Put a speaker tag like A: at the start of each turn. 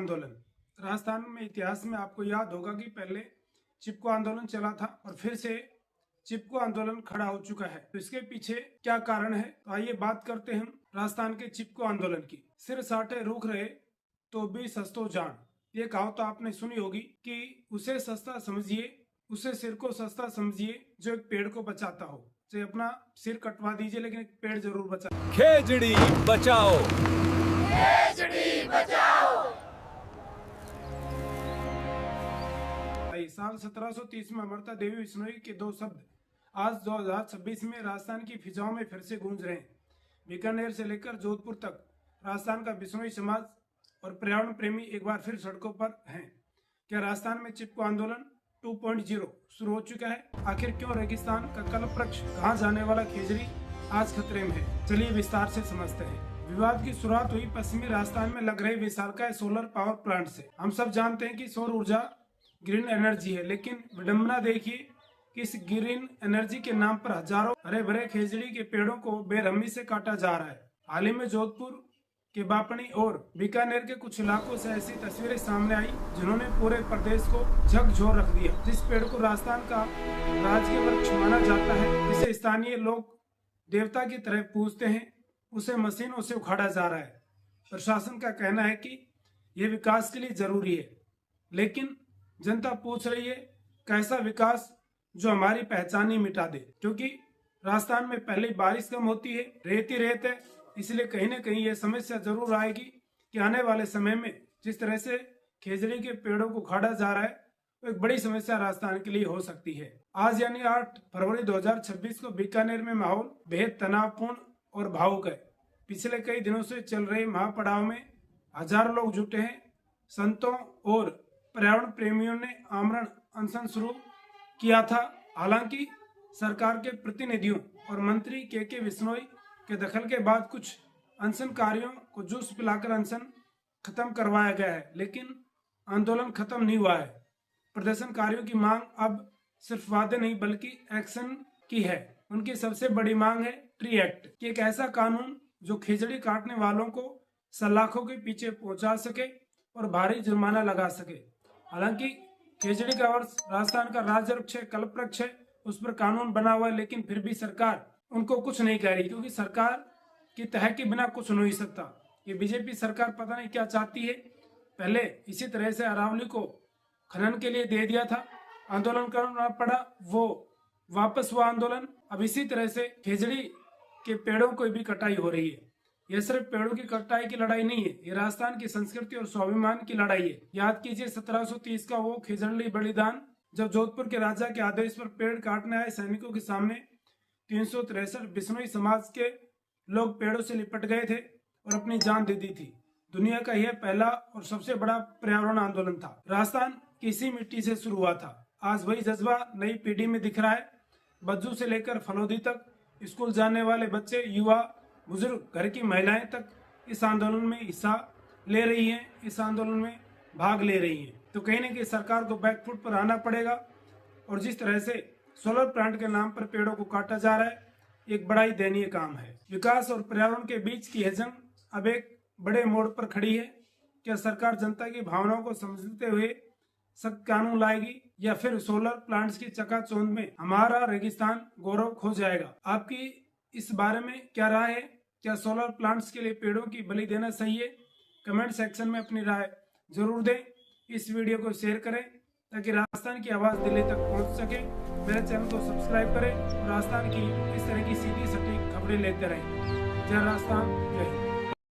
A: आंदोलन। राजस्थान में इतिहास में आपको याद होगा कि पहले चिपको आंदोलन चला था और फिर से चिपको आंदोलन खड़ा हो चुका है। तो इसके पीछे क्या कारण है, तो आइए बात करते हैं राजस्थान के चिपको आंदोलन की। सिर साटे रुख रहे तो भी सस्तो जान, ये कहावत तो आपने सुनी होगी कि उसे सस्ता समझिए, उसे सिर को सस्ता समझिए जो एक पेड़ को बचाता हो। चाहे अपना सिर कटवा दीजिए लेकिन एक पेड़ जरूर बचाओ।
B: खेजड़ी बचाओ,
C: खेजड़ी बचाओ।
A: साल 1730 में अमृता देवी बिश्नोई के दो शब्द आज 2026 में राजस्थान की फिजाओं में फिर से गूंज रहे हैं। बीकानेर से लेकर जोधपुर तक राजस्थान का बिश्नोई समाज और पर्यावरण प्रेमी एक बार फिर सड़कों पर हैं। क्या राजस्थान में चिपको आंदोलन 2.0 शुरू हो चुका है? आखिर क्यों रेगिस्तान का कल्प वृक्ष कहाँ जाने वाला खेजड़ी आज खतरे में है? चलिए विस्तार से समझते हैं। विवाद की शुरुआत हुई पश्चिमी राजस्थान में लग रहे विशालकाय सोलर पावर प्लांट से। हम सब जानते हैं कि सौर ऊर्जा ग्रीन एनर्जी है, लेकिन विडंबना देखिए कि इस ग्रीन एनर्जी के नाम पर हजारों हरे भरे खेजड़ी के पेड़ों को बेरहमी से काटा जा रहा है। हाल ही में जोधपुर के बापणी और बीकानेर के कुछ इलाकों से ऐसी तस्वीरें सामने आई जिन्होंने पूरे प्रदेश को झकझोर रख दिया। जिस पेड़ को राजस्थान का राजकीय वृक्ष माना जाता है, जिसे स्थानीय लोग देवता की तरह पूजते हैं, उसे मशीनों से उखाड़ा जा रहा है। प्रशासन का कहना है कि यह विकास के लिए जरूरी है, लेकिन जनता पूछ रही है कैसा विकास जो हमारी पहचान ही मिटा दे। क्योंकि राजस्थान में पहले बारिश कम होती है, रेत ही रेत है, इसलिए कहीं न कहीं ये समस्या जरूर आएगी कि आने वाले समय में जिस तरह से खेजड़ी के पेड़ों को उखाड़ा जा रहा है वो एक बड़ी समस्या राजस्थान के लिए हो सकती है। आज यानी 8 फरवरी 2026 को बीकानेर में माहौल बेहद तनावपूर्ण और भावुक है। पिछले कई दिनों से चल रहे महापड़ाव में हजारों लोग जुटे हैं। संतों और पर्यावरण प्रेमियों ने आमरण अनशन शुरू किया था। हालांकि सरकार के प्रतिनिधियों और मंत्री के बिश्नोई के दखल के बाद कुछ अनशनकारियों को जूस पिलाकर अनशन खत्म करवाया गया है, लेकिन आंदोलन खत्म नहीं हुआ है। प्रदर्शनकारियों की मांग अब सिर्फ वादे नहीं बल्कि एक्शन की है। उनकी सबसे बड़ी मांग है ट्री एक्ट कि एक ऐसा कानून जो खेजड़ी काटने वालों को सलाखों के पीछे पहुंचा सके और भारी जुर्माना लगा सके। हालांकि खेजड़ी का वर्ष राजस्थान का राज्य वृक्ष है, कल्प वृक्ष है, उस पर कानून बना हुआ है, लेकिन फिर भी सरकार उनको कुछ नहीं कह रही, क्योंकि सरकार की तह के बिना कुछ हो नहीं सकता। ये बीजेपी सरकार पता नहीं क्या चाहती है। पहले इसी तरह से अरावली को खनन के लिए दे दिया था, आंदोलन करना पड़ा, वो वापस हुआ आंदोलन। अब इसी तरह से खेजड़ी के पेड़ों को भी कटाई हो रही है। यह सिर्फ पेड़ों की कटाई की लड़ाई नहीं है, ये राजस्थान की संस्कृति और स्वाभिमान की लड़ाई है। याद कीजिए 1730 का वो खेजड़ी बलिदान, जब जोधपुर के राजा के आदेश पर पेड़ काटने आए सैनिकों के सामने 363 बिश्नोई समाज के लोग पेड़ों से लिपट गए थे और अपनी जान दे दी थी। दुनिया का यह पहला और सबसे बड़ा पर्यावरण आंदोलन था। राजस्थान की इसी मिट्टी से शुरू हुआ था। आज वही जज्बा नई पीढ़ी में दिख रहा है। बज्जू से लेकर फलोदी तक स्कूल जाने वाले बच्चे, युवा, बुजुर्ग, घर की महिलाएं तक इस आंदोलन में हिस्सा ले रही हैं, इस आंदोलन में भाग ले रही हैं। तो कहीं न कहीं सरकार को बैकफुट पर आना पड़ेगा। और जिस तरह से सोलर प्लांट के नाम पर पेड़ों को काटा जा रहा है, एक बड़ा ही दयनीय काम है। विकास और पर्यावरण के बीच की जंग अब एक बड़े मोड़ पर खड़ी है। क्या सरकार जनता की भावनाओं को समझते हुए सख्त कानून लाएगी या फिर सोलर प्लांट्स की चकाचौंध में हमारा रेगिस्तान गौरव खो जाएगा? आपकी इस बारे में क्या राय है? क्या सोलर प्लांट्स के लिए पेड़ों की बलि देना सही है? कमेंट सेक्शन में अपनी राय जरूर दें। इस वीडियो को शेयर करें ताकि राजस्थान की आवाज दिल्ली तक पहुंच सके। मेरे चैनल को सब्सक्राइब करें और राजस्थान की इस तरह की सीधी सटीक खबरें लेते रहें। जय राजस्थान, जय हिंद।